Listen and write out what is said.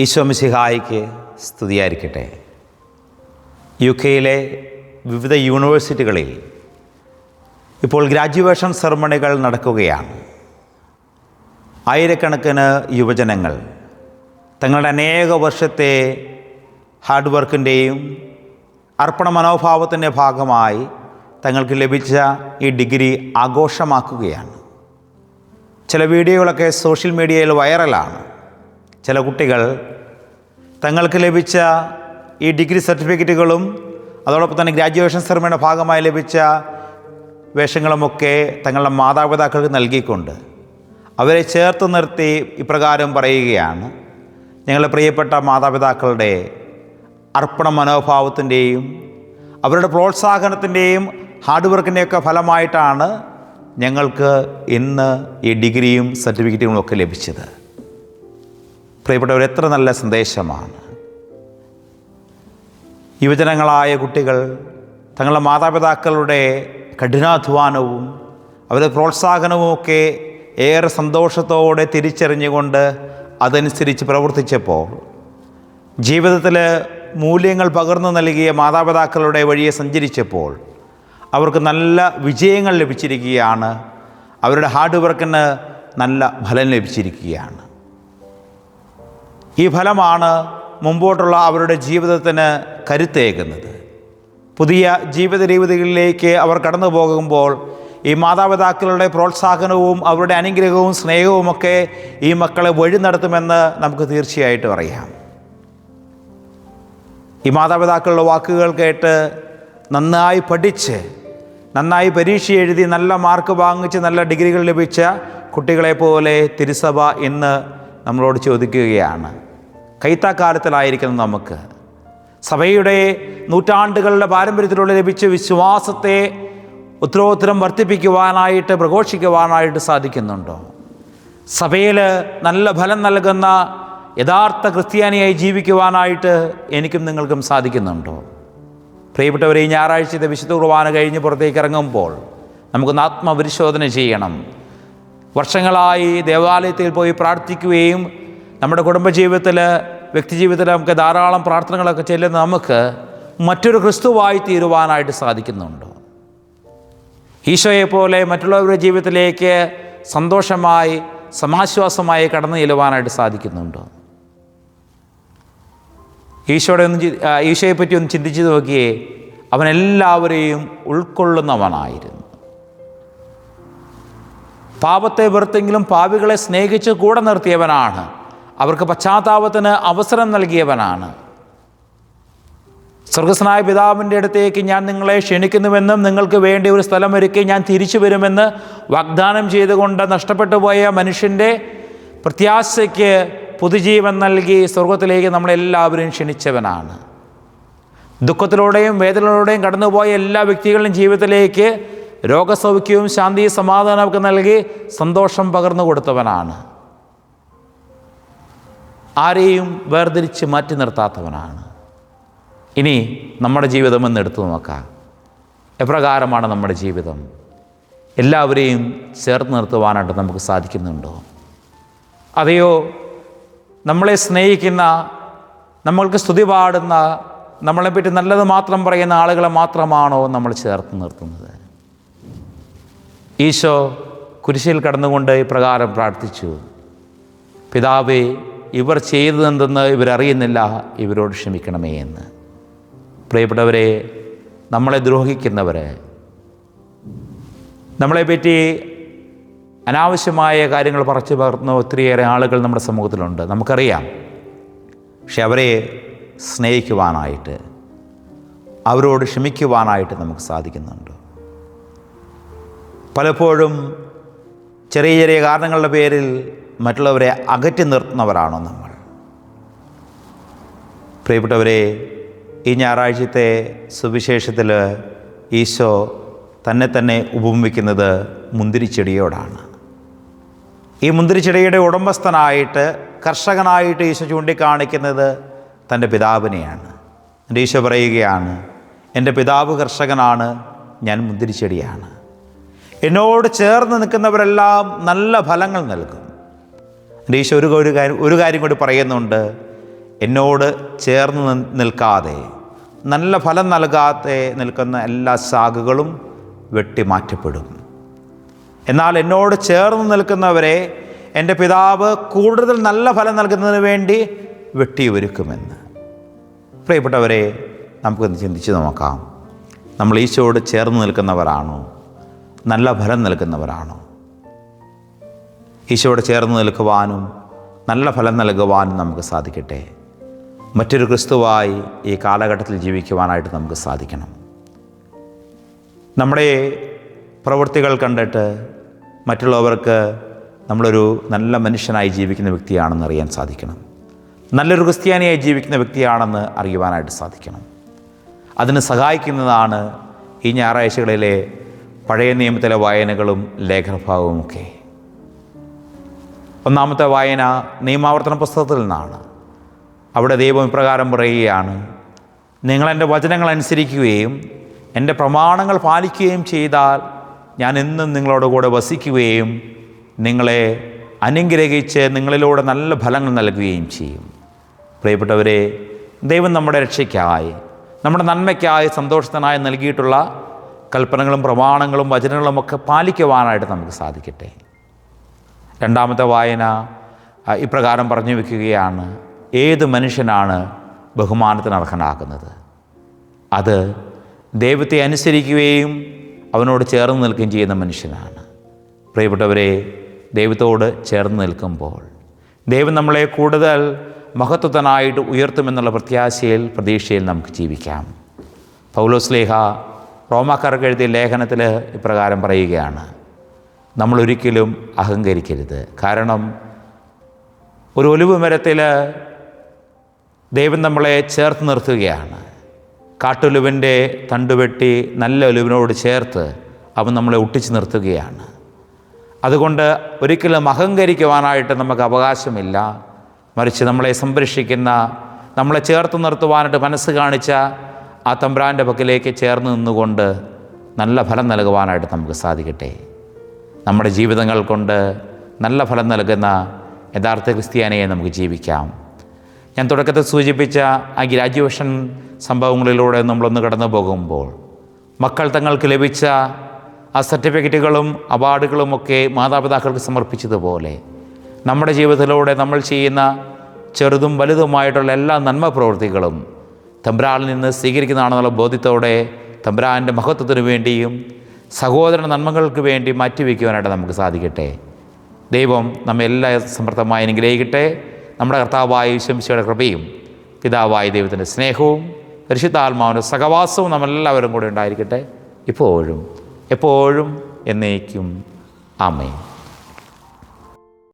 ഈശോ മിശിഹായിക്ക് സ്തുതിയായിരിക്കട്ടെ. UK-യിലെ വിവിധ യൂണിവേഴ്സിറ്റികളിൽ ഇപ്പോൾ ഗ്രാജുവേഷൻ സെറമണികൾ നടക്കുകയാണ്. ആയിരക്കണക്കിന് യുവജനങ്ങൾ തങ്ങളുടെ അനേക വർഷത്തെ ഹാർഡ് വർക്കിൻ്റെയും അർപ്പണ മനോഭാവത്തിൻ്റെ ഭാഗമായി തങ്ങൾക്ക് ലഭിച്ച ഈ ഡിഗ്രി ആഘോഷമാക്കുകയാണ്. ചില വീഡിയോകളൊക്കെ സോഷ്യൽ മീഡിയയിൽ വൈറലാണ്. ചില കുട്ടികൾ തങ്ങൾക്ക് ലഭിച്ച ഈ ഡിഗ്രി സർട്ടിഫിക്കറ്റുകളും അതോടൊപ്പം തന്നെ ഗ്രാജുവേഷൻ സെറമണിയുടെ ഭാഗമായി ലഭിച്ച വേഷങ്ങളുമൊക്കെ തങ്ങളുടെ മാതാപിതാക്കൾക്ക് നൽകിക്കൊണ്ട് അവരെ ചേർത്ത് നിർത്തി ഇപ്രകാരം പറയുകയാണ്: ഞങ്ങളുടെ പ്രിയപ്പെട്ട മാതാപിതാക്കളുടെ അർപ്പണ മനോഭാവത്തിൻ്റെയും അവരുടെ പ്രോത്സാഹനത്തിൻ്റെയും ഹാർഡ് വർക്കിൻ്റെയൊക്കെ ഫലമായിട്ടാണ് ഞങ്ങൾക്ക് ഇന്ന് ഈ ഡിഗ്രിയും സർട്ടിഫിക്കറ്റുകളും ഒക്കെ ലഭിച്ചത്. പ്രിയപ്പെട്ടവർ, എത്ര നല്ല സന്ദേശമാണ്! യുവജനങ്ങളായ കുട്ടികൾ തങ്ങളുടെ മാതാപിതാക്കളുടെ കഠിനാധ്വാനവും അവരുടെ പ്രോത്സാഹനവുമൊക്കെ ഏറെ സന്തോഷത്തോടെ തിരിച്ചറിഞ്ഞുകൊണ്ട് അതനുസരിച്ച് പ്രവർത്തിച്ചപ്പോൾ ജീവിതത്തിൽ മൂല്യങ്ങൾ പകർന്നു നൽകിയ മാതാപിതാക്കളുടെ വഴിയെ സഞ്ചരിച്ചപ്പോൾ അവർക്ക് നല്ല വിജയങ്ങൾ ലഭിച്ചിരിക്കുകയാണ്. അവരുടെ ഹാർഡ് വർക്കിന് നല്ല ഫലം ലഭിച്ചിരിക്കുകയാണ്. ഈ ഫലമാണ് മുമ്പോട്ടുള്ള അവരുടെ ജീവിതത്തിന് കരുത്തേകുന്നത്. പുതിയ ജീവിത രീതികളിലേക്ക് അവർ കടന്നു പോകുമ്പോൾ ഈ മാതാപിതാക്കളുടെ പ്രോത്സാഹനവും അവരുടെ അനുഗ്രഹവും സ്നേഹവുമൊക്കെ ഈ മക്കളെ വഴി നടത്തുമെന്ന് നമുക്ക് തീർച്ചയായിട്ടും അറിയാം. ഈ മാതാപിതാക്കളുടെ വാക്കുകൾ കേട്ട് നന്നായി പഠിച്ച് നന്നായി പരീക്ഷ എഴുതി നല്ല മാർക്ക് വാങ്ങിച്ച് നല്ല ഡിഗ്രികൾ ലഭിച്ച കുട്ടികളെപ്പോലെ തിരുസഭ ഇന്ന് നമ്മളോട് ചോദിക്കുകയാണ്. കൈത്താക്കാലത്തിലായിരിക്കുന്ന നമുക്ക് സഭയുടെ നൂറ്റാണ്ടുകളുടെ പാരമ്പര്യത്തിലൂടെ ലഭിച്ച വിശ്വാസത്തെ ഉത്തരോത്തരം വർദ്ധിപ്പിക്കുവാനായിട്ട് പ്രഘോഷിക്കുവാനായിട്ട് സാധിക്കുന്നുണ്ടോ? സഭയിൽ നല്ല ഫലം നൽകുന്ന യഥാർത്ഥ ക്രിസ്ത്യാനിയായി ജീവിക്കുവാനായിട്ട് എനിക്കും നിങ്ങൾക്കും സാധിക്കുന്നുണ്ടോ? പ്രിയപ്പെട്ടവരെ, ഈ ഞായറാഴ്ചത്തെ വിശുദ്ധ കുർബാന കഴിഞ്ഞ് പുറത്തേക്ക് ഇറങ്ങുമ്പോൾ നമുക്കൊന്ന് ആത്മപരിശോധന ചെയ്യണം. വർഷങ്ങളായി ദേവാലയത്തിൽ പോയി പ്രാർത്ഥിക്കുകയും നമ്മുടെ കുടുംബജീവിതത്തിൽ വ്യക്തിജീവിതത്തിൽ നമുക്ക് ധാരാളം പ്രാർത്ഥനകളൊക്കെ ചെല്ലുന്ന നമുക്ക് മറ്റൊരു ക്രിസ്തുവായി തീരുവാനായിട്ട് സാധിക്കുന്നുണ്ടോ? ഈശോയെപ്പോലെ മറ്റുള്ളവരുടെ ജീവിതത്തിലേക്ക് സന്തോഷമായി സമാശ്വാസമായി കടന്നു ചെല്ലുവാനായിട്ട് സാധിക്കുന്നുണ്ടോ? ഈശോയെപ്പറ്റി ഒന്ന് ചിന്തിച്ചു നോക്കിയേ. അവനെല്ലാവരെയും ഉൾക്കൊള്ളുന്നവനായിരുന്നു. പാപത്തെ വെറുത്തെങ്കിലും പാപികളെ സ്നേഹിച്ച് കൂടെ നിർത്തിയവനാണ്. അവർക്ക് പശ്ചാത്താപത്തിന് അവസരം നൽകിയവനാണ്. സ്വർഗസ്വനായ പിതാവിൻ്റെ അടുത്തേക്ക് ഞാൻ നിങ്ങളെ ക്ഷണിക്കുന്നുവെന്നും നിങ്ങൾക്ക് വേണ്ടി ഒരു സ്ഥലമൊരുക്കി ഞാൻ തിരിച്ചു വരുമെന്ന് വാഗ്ദാനം ചെയ്തുകൊണ്ട് നഷ്ടപ്പെട്ടു പോയ മനുഷ്യൻ്റെ പ്രത്യാശയ്ക്ക് പുതുജീവൻ നൽകി സ്വർഗത്തിലേക്ക് നമ്മളെല്ലാവരും ക്ഷണിച്ചവനാണ്. ദുഃഖത്തിലൂടെയും വേദനയിലൂടെയും കടന്നുപോയ എല്ലാ വ്യക്തികളുടെയും ജീവിതത്തിലേക്ക് രോഗസൗഖ്യവും ശാന്തിയും സമാധാനമൊക്കെ നൽകി സന്തോഷം പകർന്നു കൊടുത്തവനാണ്. ആരെയും വേർതിരിച്ച് മാറ്റി നിർത്താത്തവനാണ്. ഇനി നമ്മുടെ ജീവിതം എന്ന് എടുത്തു നോക്കാം. എപ്രകാരമാണ് നമ്മുടെ ജീവിതം? എല്ലാവരെയും ചേർത്ത് നിർത്തുവാനായിട്ട് നമുക്ക് സാധിക്കുന്നുണ്ടോ? അതെയോ നമ്മളെ സ്നേഹിക്കുന്ന, നമ്മൾക്ക് സ്തുതി പാടുന്ന, നമ്മളെപ്പറ്റി നല്ലത് മാത്രം പറയുന്ന ആളുകളെ മാത്രമാണോ നമ്മൾ ചേർത്ത് നിർത്തുന്നത്? ഈശോ കുരിശിൽ കടന്നുകൊണ്ട് ഇപ്രകാരം പ്രാർത്ഥിച്ചു: പിതാവേ, ഇവർ ചെയ്തതെന്തെന്ന് ഇവരറിയുന്നില്ല, ഇവരോട് ക്ഷമിക്കണമേ എന്ന്. പ്രിയപ്പെട്ടവരെ, നമ്മളെ ദ്രോഹിക്കുന്നവരെ, നമ്മളെപ്പറ്റി അനാവശ്യമായ കാര്യങ്ങൾ പറിച്ചു പകർന്ന ഒത്തിരിയേറെ ആളുകൾ നമ്മുടെ സമൂഹത്തിലുണ്ട്, നമുക്കറിയാം. പക്ഷെ അവരെ സ്നേഹിക്കുവാനായിട്ട്, അവരോട് ക്ഷമിക്കുവാനായിട്ട് നമുക്ക് സാധിക്കുന്നുണ്ട്. പലപ്പോഴും ചെറിയ ചെറിയ കാരണങ്ങളുടെ പേരിൽ മറ്റുള്ളവരെ അകറ്റി നിർത്തുന്നവരാണോ നമ്മൾ? പ്രിയപ്പെട്ടവരെ, ഈ ഞായറാഴ്ചത്തെ സുവിശേഷത്തിൽ ഈശോ തന്നെ ഉപമിക്കുന്നത് മുന്തിരിച്ചെടിയോടാണ്. ഈ മുന്തിരിച്ചെടിയുടെ ഉടമസ്ഥനായിട്ട്, കർഷകനായിട്ട് ഈശോ ചൂണ്ടിക്കാണിക്കുന്നത് തൻ്റെ പിതാവിനെയാണ്. എൻ്റെ ഈശോ പറയുകയാണ്: എൻ്റെ പിതാവ് കർഷകനാണ്, ഞാൻ മുന്തിരിച്ചെടിയാണ്. എന്നോട് ചേർന്ന് നിൽക്കുന്നവരെല്ലാം നല്ല ഫലങ്ങൾ നൽകും. ഈശോ ഒരു കാര്യം കൂടി പറയുന്നുണ്ട്: എന്നോട് ചേർന്ന് നിൽക്കാതെ, നല്ല ഫലം നൽകാതെ നിൽക്കുന്ന എല്ലാ ശാഖകളും വെട്ടിമാറ്റപ്പെടും. എന്നാൽ എന്നോട് ചേർന്ന് നിൽക്കുന്നവരെ എൻ്റെ പിതാവ് കൂടുതൽ നല്ല ഫലം നൽകുന്നതിന് വേണ്ടി വെട്ടിയൊരുക്കുമെന്ന്. പ്രിയപ്പെട്ടവരെ, നമുക്കൊന്ന് ചിന്തിച്ച് നോക്കാം. നമ്മൾ ഈശോയോട് ചേർന്ന് നിൽക്കുന്നവരാണോ? നല്ല ഫലം നൽകുന്നവരാണോ? ഈശോയോട് ചേർന്ന് നിൽക്കുവാനും നല്ല ഫലം നൽകുവാനും നമുക്ക് സാധിക്കട്ടെ. മറ്റൊരു ക്രിസ്തുവായി ഈ കാലഘട്ടത്തിൽ ജീവിക്കുവാനായിട്ട് നമുക്ക് സാധിക്കണം. നമ്മുടെ പ്രവൃത്തികൾ കണ്ടിട്ട് മറ്റുള്ളവർക്ക് നമ്മളൊരു നല്ല മനുഷ്യനായി ജീവിക്കുന്ന വ്യക്തിയാണെന്ന് അറിയാൻ സാധിക്കണം. നല്ലൊരു ക്രിസ്ത്യാനിയായി ജീവിക്കുന്ന വ്യക്തിയാണെന്ന് അറിയുവാനായിട്ട് സാധിക്കണം. അതിന് സഹായിക്കുന്നതാണ് ഈ ഞായറാഴ്ചകളിലെ പഴയ നിയമത്തിലെ വായനകളും ലേഖനഭാഗവുമൊക്കെ. ഒന്നാമത്തെ വായന നിയമാവർത്തന പുസ്തകത്തിൽ നിന്നാണ്. അവിടെ ദൈവം ഇപ്രകാരം പറയുകയാണ്: നിങ്ങളെൻ്റെ വചനങ്ങൾ അനുസരിക്കുകയും എൻ്റെ പ്രമാണങ്ങൾ പാലിക്കുകയും ചെയ്താൽ ഞാൻ എന്നും നിങ്ങളോട് കൂടെ വസിക്കുകയും നിങ്ങളെ അനുഗ്രഹിച്ച് നിങ്ങളിലൂടെ നല്ല ഫലങ്ങൾ നൽകുകയും ചെയ്യും. പ്രിയപ്പെട്ടവരെ, ദൈവം നമ്മുടെ രക്ഷയ്ക്കായി, നമ്മുടെ നന്മയ്ക്കായി, സന്തോഷത്തിനായി നൽകിയിട്ടുള്ള കൽപ്പനകളും പ്രമാണങ്ങളും വചനങ്ങളുമൊക്കെ പാലിക്കുവാനായിട്ട് നമുക്ക് സാധിക്കട്ടെ. രണ്ടാമത്തെ വായന ഇപ്രകാരം പറഞ്ഞു വയ്ക്കുകയാണ്: ഏത് മനുഷ്യനാണ് ബഹുമാനത്തിന് അർഹനാകുന്നത്? അത് ദൈവത്തെ അനുസരിക്കുകയും അവനോട് ചേർന്ന് നിൽക്കുകയും ചെയ്യുന്ന മനുഷ്യനാണ്. പ്രിയപ്പെട്ടവരെ, ദൈവത്തോട് ചേർന്ന് നിൽക്കുമ്പോൾ ദൈവം നമ്മളെ കൂടുതൽ മഹത്വത്തിനായിട്ട് ഉയർത്തുമെന്നുള്ള പ്രതീക്ഷയിൽ നമുക്ക് ജീവിക്കാം. പൗലോസ്ലീഹ റോമാക്കാർക്ക് എഴുതിയ ലേഖനത്തിൽ ഇപ്രകാരം പറയുകയാണ്: നമ്മളൊരിക്കലും അഹങ്കരിക്കരുത്. കാരണം ഒരു ഒലിവ് മരത്തിൽ ദൈവം നമ്മളെ ചേർത്ത് നിർത്തുകയാണ്. കാട്ടൊലിവിൻ്റെ തണ്ടുവെട്ടി നല്ല ഒലിവിനോട് ചേർത്ത് അവൻ നമ്മളെ ഒട്ടിച്ച് നിർത്തുകയാണ്. അതുകൊണ്ട് ഒരിക്കലും അഹങ്കരിക്കുവാനായിട്ട് നമുക്ക് അവകാശമില്ല. മറിച്ച് നമ്മളെ സംരക്ഷിക്കുന്ന, നമ്മളെ ചേർത്ത് നിർത്തുവാനായിട്ട് മനസ്സ് കാണിച്ച ആ തമ്പുരാൻ്റെ പക്കലേക്ക് ചേർന്ന് നിന്നുകൊണ്ട് നല്ല ഫലം നൽകുവാനായിട്ട് നമുക്ക് സാധിക്കട്ടെ. നമ്മുടെ ജീവിതങ്ങൾ കൊണ്ട് നല്ല ഫലം നൽകുന്ന യഥാർത്ഥ ക്രിസ്ത്യാനിയെ നമുക്ക് ജീവിക്കാം. ഞാൻ തുടക്കത്തിൽ സൂചിപ്പിച്ച ആ ഗ്രാജുവേഷൻ സംഭവങ്ങളിലൂടെ നമ്മളൊന്ന് കടന്നു പോകുമ്പോൾ മക്കൾ തങ്ങൾക്ക് ലഭിച്ച ആ സർട്ടിഫിക്കറ്റുകളും അവാർഡുകളുമൊക്കെ മാതാപിതാക്കൾക്ക് സമർപ്പിച്ചതുപോലെ നമ്മുടെ ജീവിതത്തിലൂടെ നമ്മൾ ചെയ്യുന്ന ചെറുതും വലുതുമായിട്ടുള്ള എല്ലാ നന്മ പ്രവൃത്തികളും തമ്പുരാനിൽ നിന്ന് സ്വീകരിക്കുന്നതാണെന്നുള്ള ബോധ്യത്തോടെ തമ്പുരാൻ്റെ മഹത്വത്തിന് വേണ്ടിയും സഹോദര നന്മകൾക്ക് വേണ്ടി മാറ്റിവെക്കുവാനായിട്ട് നമുക്ക് സാധിക്കട്ടെ. ദൈവം നമ്മെ എല്ലാ സമൃദ്ധമായി അനുഗ്രഹിക്കട്ടെ. നമ്മുടെ കർത്താവായ യേശുമിശിഹായുടെ കൃപയും പിതാവായ ദൈവത്തിൻ്റെ സ്നേഹവും പരിശുദ്ധാത്മാവിൻ്റെ സഹവാസവും നമ്മളെല്ലാവരും കൂടെ ഉണ്ടായിരിക്കട്ടെ, ഇപ്പോഴും എപ്പോഴും എന്നേക്കും. ആമേൻ.